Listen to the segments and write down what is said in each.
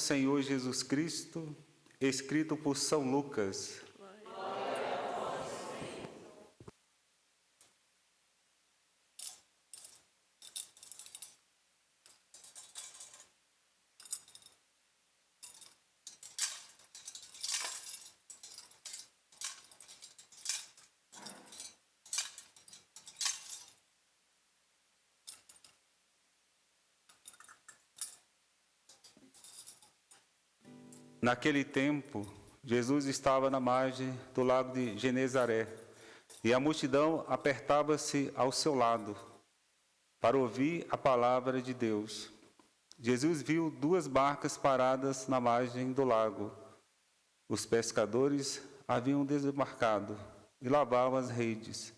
Senhor Jesus Cristo, escrito por São Lucas. Naquele tempo, Jesus estava na margem do lago de Genezaré, e a multidão apertava-se ao seu lado, para ouvir a palavra de Deus. Jesus viu 2 barcas paradas na margem do lago. Os pescadores haviam desembarcado e lavavam as redes.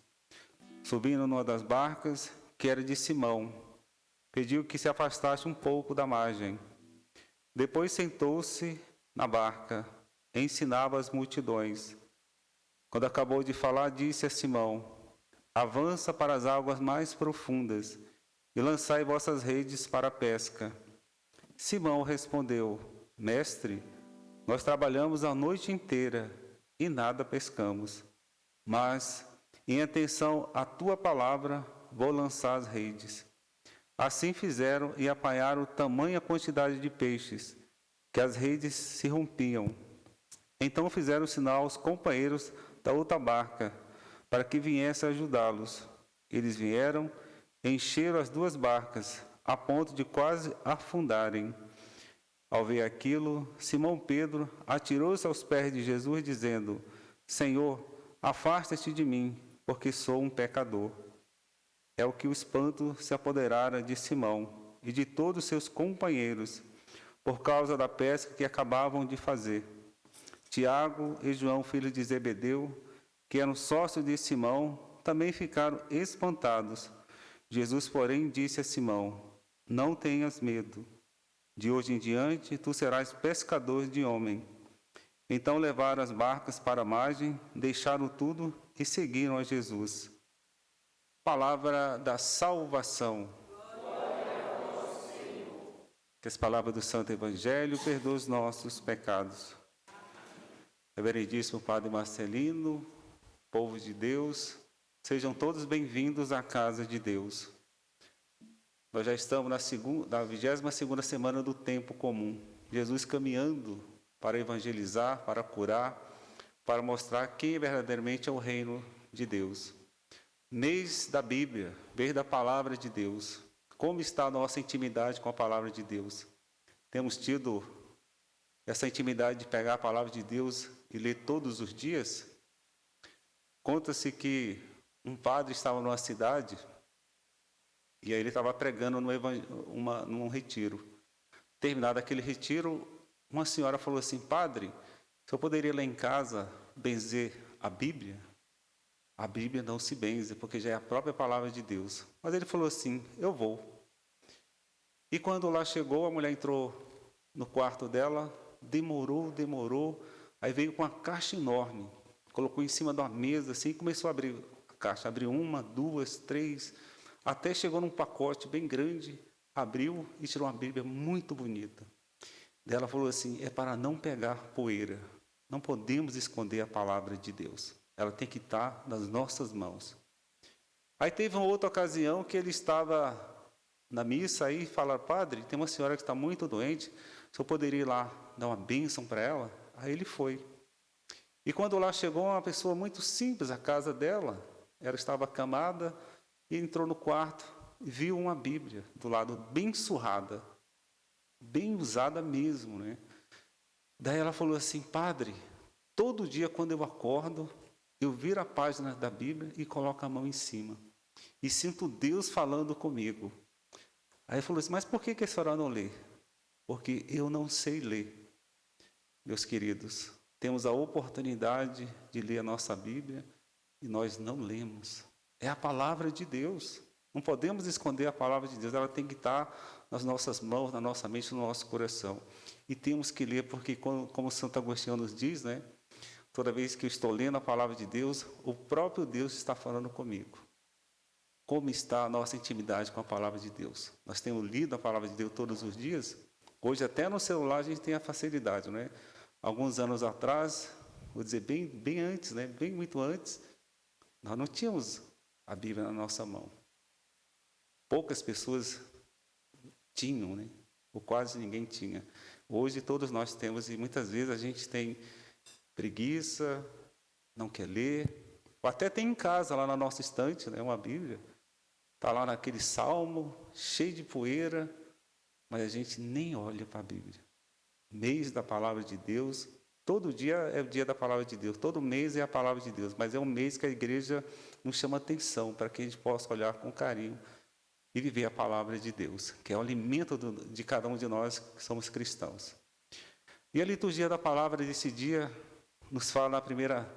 Subindo numa das barcas, que era de Simão, pediu que se afastasse um pouco da margem. Depois sentou-se na barca, ensinava as multidões. Quando acabou de falar, disse a Simão: avança para as águas mais profundas e lançai vossas redes para a pesca. Simão respondeu: Mestre, nós trabalhamos a noite inteira e nada pescamos, mas, em atenção à tua palavra, vou lançar as redes. Assim fizeram e apanharam tamanha quantidade de peixes, que as redes se rompiam. Então fizeram sinal aos companheiros da outra barca, para que viessem ajudá-los. Eles vieram, encheram as 2 barcas, a ponto de quase afundarem. Ao ver aquilo, Simão Pedro atirou-se aos pés de Jesus, dizendo: Senhor, afasta-te de mim, porque sou um pecador. É o que o espanto se apoderara de Simão e de todos seus companheiros, por causa da pesca que acabavam de fazer. Tiago e João, filhos de Zebedeu, que eram sócios de Simão, também ficaram espantados. Jesus, porém, disse a Simão: não tenhas medo. De hoje em diante, tu serás pescador de homem. Então levaram as barcas para a margem, deixaram tudo e seguiram a Jesus. Palavra da salvação. Que as palavras do Santo Evangelho perdoem os nossos pecados. Reverendíssimo Padre Marcelino, povo de Deus, sejam todos bem-vindos à casa de Deus. Nós já estamos na 22ª semana do tempo comum. Jesus caminhando para evangelizar, para curar, para mostrar quem verdadeiramente é o reino de Deus. Mês da Bíblia, mês da palavra de Deus. Como está a nossa intimidade com a palavra de Deus? Temos tido essa intimidade de pegar a palavra de Deus e ler todos os dias? Conta-se que um padre estava numa cidade e aí ele estava pregando num retiro. Terminado aquele retiro, uma senhora falou assim: Padre, o senhor poderia lá em casa benzer a Bíblia? A Bíblia não se benze, porque já é a própria palavra de Deus. Mas ele falou assim: eu vou. E quando lá chegou, a mulher entrou no quarto dela, demorou, aí veio com uma caixa enorme, colocou em cima de uma mesa assim e começou a abrir a caixa. Abriu 1, 2, 3, até chegou num pacote bem grande, abriu e tirou uma Bíblia muito bonita. Daí ela falou assim: é para não pegar poeira, não podemos esconder a palavra de Deus, ela tem que estar nas nossas mãos. Aí teve uma outra ocasião que ele estava na missa aí e falaram: Padre, tem uma senhora que está muito doente, o senhor poderia ir lá dar uma bênção para ela? Aí ele foi. E quando lá chegou uma pessoa muito simples, a casa dela, ela estava acamada, e entrou no quarto e viu uma Bíblia do lado, bem surrada, bem usada mesmo, né? Daí ela falou assim: Padre, todo dia quando eu acordo, eu viro a página da Bíblia e coloco a mão em cima. E sinto Deus falando comigo. Aí ele falou assim: mas por que a senhora não lê? Porque eu não sei ler. Meus queridos, temos a oportunidade de ler a nossa Bíblia e nós não lemos. É a palavra de Deus. Não podemos esconder a palavra de Deus. Ela tem que estar nas nossas mãos, na nossa mente, no nosso coração. E temos que ler, porque como Santo Agostinho nos diz, né? Toda vez que eu estou lendo a palavra de Deus, o próprio Deus está falando comigo. Como está a nossa intimidade com a palavra de Deus? Nós temos lido a palavra de Deus todos os dias? Hoje, até no celular, a gente tem a facilidade, não é? Alguns anos atrás, vou dizer bem antes, né? Bem muito antes, nós não tínhamos a Bíblia na nossa mão. Poucas pessoas tinham, né? Ou quase ninguém tinha. Hoje todos nós temos, e muitas vezes a gente tem preguiça, não quer ler, ou até tem em casa, lá na nossa estante, né, uma Bíblia, está lá naquele salmo, cheio de poeira, mas a gente nem olha para a Bíblia. Mês da palavra de Deus, todo dia é o dia da palavra de Deus, todo mês é a palavra de Deus, mas é um mês que a igreja nos chama atenção, para que a gente possa olhar com carinho e viver a palavra de Deus, que é o alimento de cada um de nós que somos cristãos. E a liturgia da palavra desse dia nos fala na primeira,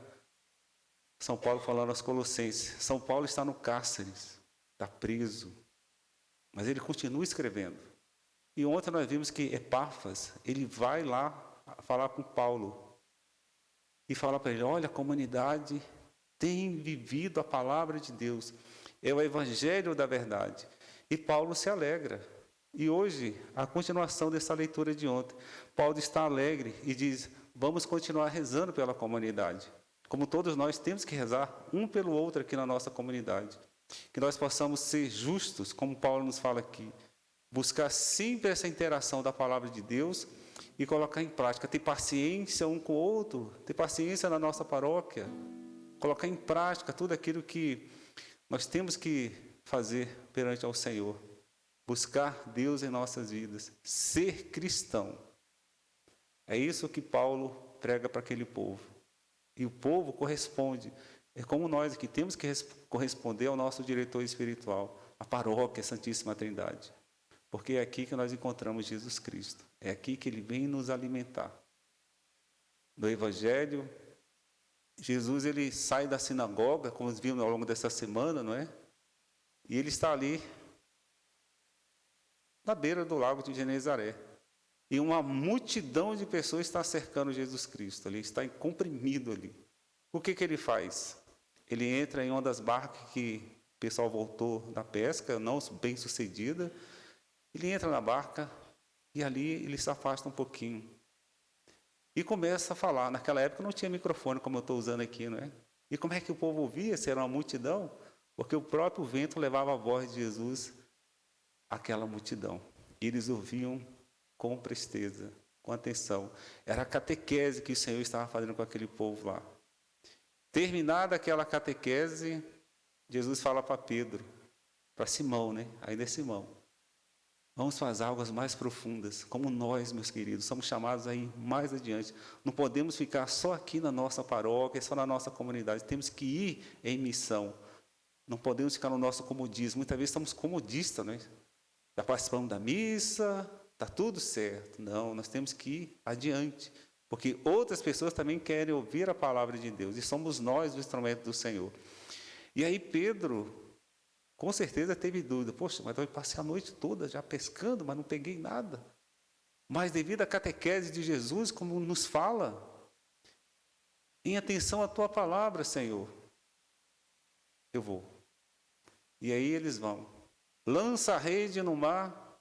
São Paulo falando aos Colossenses, São Paulo está no cárcere, está preso, mas ele continua escrevendo. E ontem nós vimos que Epáfras, ele vai lá falar com Paulo e fala para ele, olha, a comunidade tem vivido a palavra de Deus, é o evangelho da verdade. E Paulo se alegra. E hoje, a continuação dessa leitura de ontem, Paulo está alegre e diz, vamos continuar rezando pela comunidade. Como todos nós temos que rezar um pelo outro aqui na nossa comunidade. Que nós possamos ser justos, como Paulo nos fala aqui. Buscar sempre essa interação da palavra de Deus e colocar em prática. Ter paciência um com o outro, ter paciência na nossa paróquia. Colocar em prática tudo aquilo que nós temos que fazer perante ao Senhor. Buscar Deus em nossas vidas. Ser cristão. É isso que Paulo prega para aquele povo. E o povo corresponde. É como nós aqui temos que corresponder ao nosso diretor espiritual, a paróquia, a Santíssima Trindade. Porque é aqui que nós encontramos Jesus Cristo. É aqui que Ele vem nos alimentar. No Evangelho, Jesus ele sai da sinagoga, como vimos ao longo dessa semana, não é? E ele está ali, na beira do lago de Genezaré. E uma multidão de pessoas está cercando Jesus Cristo. Ele está comprimido ali. O que ele faz? Ele entra em uma das barcas que o pessoal voltou da pesca, não bem sucedida. Ele entra na barca e ali ele se afasta um pouquinho. E começa a falar. Naquela época não tinha microfone como eu estou usando aqui, não é? E como é que o povo ouvia? Se era uma multidão? Porque o próprio vento levava a voz de Jesus àquela multidão. E eles ouviam com presteza, com atenção. Era a catequese que o Senhor estava fazendo com aquele povo lá. Terminada aquela catequese, Jesus fala para Pedro, para Simão, né? Ainda é Simão. Vamos para as águas mais profundas, como nós, meus queridos, somos chamados aí mais adiante. Não podemos ficar só aqui na nossa paróquia, só na nossa comunidade. Temos que ir em missão. Não podemos ficar no nosso comodismo. Muitas vezes estamos comodistas, né? Já participamos da missa, está tudo certo. Não, nós temos que ir adiante. Porque outras pessoas também querem ouvir a palavra de Deus. E somos nós o instrumento do Senhor. E aí Pedro, com certeza teve dúvida. Poxa, mas eu passei a noite toda já pescando, mas não peguei nada. Mas devido à catequese de Jesus, como nos fala, em atenção à tua palavra, Senhor, eu vou. E aí eles vão. Lança a rede no mar,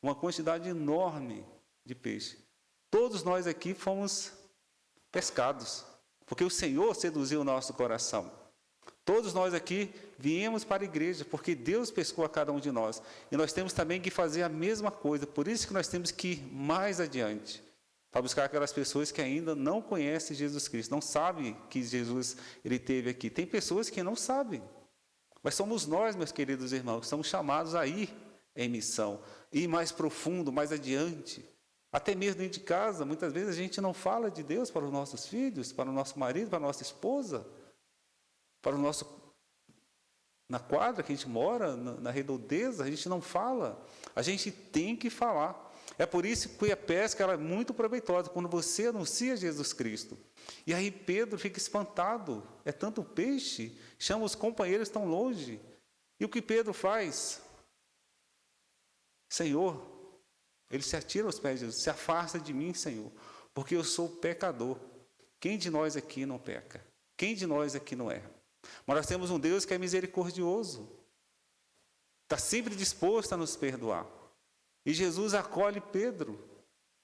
uma quantidade enorme de peixe. Todos nós aqui fomos pescados, porque o Senhor seduziu o nosso coração. Todos nós aqui viemos para a igreja, porque Deus pescou a cada um de nós. E nós temos também que fazer a mesma coisa. Por isso que nós temos que ir mais adiante, para buscar aquelas pessoas que ainda não conhecem Jesus Cristo, não sabem que Jesus ele teve aqui. Tem pessoas que não sabem. Mas somos nós, meus queridos irmãos, que estamos chamados a ir em missão, ir mais profundo, mais adiante. Até mesmo dentro de casa, muitas vezes a gente não fala de Deus para os nossos filhos, para o nosso marido, para a nossa esposa, para o nosso... Na quadra que a gente mora, na redondeza, a gente não fala. A gente tem que falar. É por isso que a pesca ela é muito proveitosa, quando você anuncia Jesus Cristo. E aí Pedro fica espantado. É tanto peixe, chama os companheiros tão longe. E o que Pedro faz? Senhor, ele se atira aos pés de Jesus, se afasta de mim, Senhor, porque eu sou pecador. Quem de nós aqui não peca? Quem de nós aqui não erra? Mas nós temos um Deus que é misericordioso. Está sempre disposto a nos perdoar. E Jesus acolhe Pedro,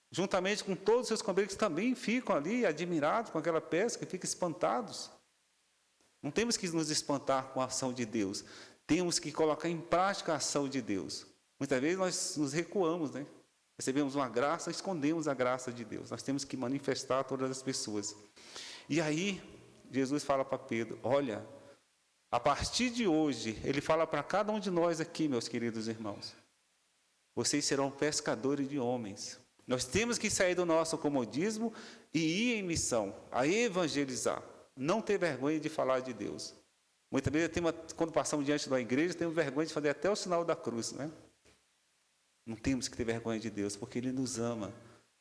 juntamente com todos os seus companheiros que também ficam ali admirados com aquela pesca, ficam espantados. Não temos que nos espantar com a ação de Deus, temos que colocar em prática a ação de Deus. Muitas vezes nós nos recuamos, né? Recebemos uma graça, escondemos a graça de Deus. Nós temos que manifestar a todas as pessoas. E aí, Jesus fala para Pedro, olha, a partir de hoje, ele fala para cada um de nós aqui, meus queridos irmãos, vocês serão pescadores de homens. Nós temos que sair do nosso comodismo e ir em missão, a evangelizar. Não ter vergonha de falar de Deus. Muitas vezes, quando passamos diante da igreja, temos vergonha de fazer até o sinal da cruz, né? Não temos que ter vergonha de Deus, porque Ele nos ama.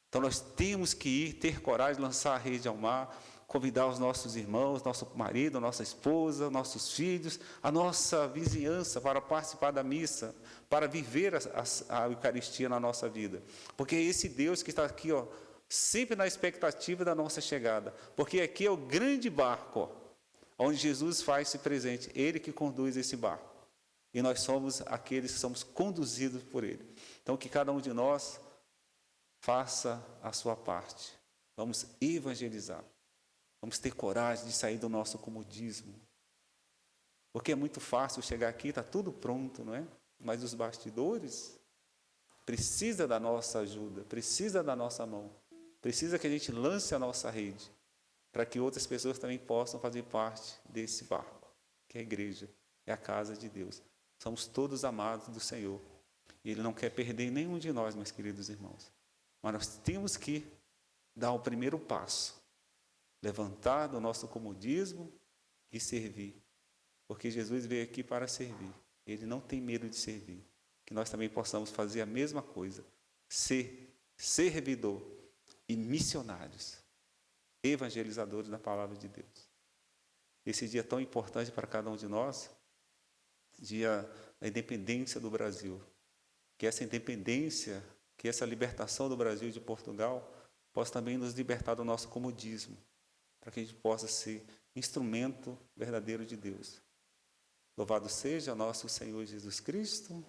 Então, nós temos que ir, ter coragem de lançar a rede ao mar, convidar os nossos irmãos, nosso marido, nossa esposa, nossos filhos, a nossa vizinhança para participar da missa, para viver a Eucaristia na nossa vida. Porque é esse Deus que está aqui, ó, sempre na expectativa da nossa chegada. Porque aqui é o grande barco, ó, onde Jesus faz-se presente. Ele que conduz esse barco. E nós somos aqueles que somos conduzidos por Ele. Então, que cada um de nós faça a sua parte. Vamos evangelizar. Vamos ter coragem de sair do nosso comodismo. Porque é muito fácil chegar aqui, está tudo pronto, não é? Mas os bastidores precisa da nossa ajuda, precisa da nossa mão. Precisa que a gente lance a nossa rede, para que outras pessoas também possam fazer parte desse barco, que é a igreja, é a casa de Deus. Somos todos amados do Senhor. E Ele não quer perder nenhum de nós, meus queridos irmãos. Mas nós temos que dar o primeiro passo. Levantar do nosso comodismo e servir. Porque Jesus veio aqui para servir. Ele não tem medo de servir. Que nós também possamos fazer a mesma coisa. Ser servidor e missionários. Evangelizadores da palavra de Deus. Esse dia tão importante para cada um de nós. Dia da independência do Brasil. Que essa independência, que essa libertação do Brasil e de Portugal possa também nos libertar do nosso comodismo, para que a gente possa ser instrumento verdadeiro de Deus. Louvado seja nosso Senhor Jesus Cristo.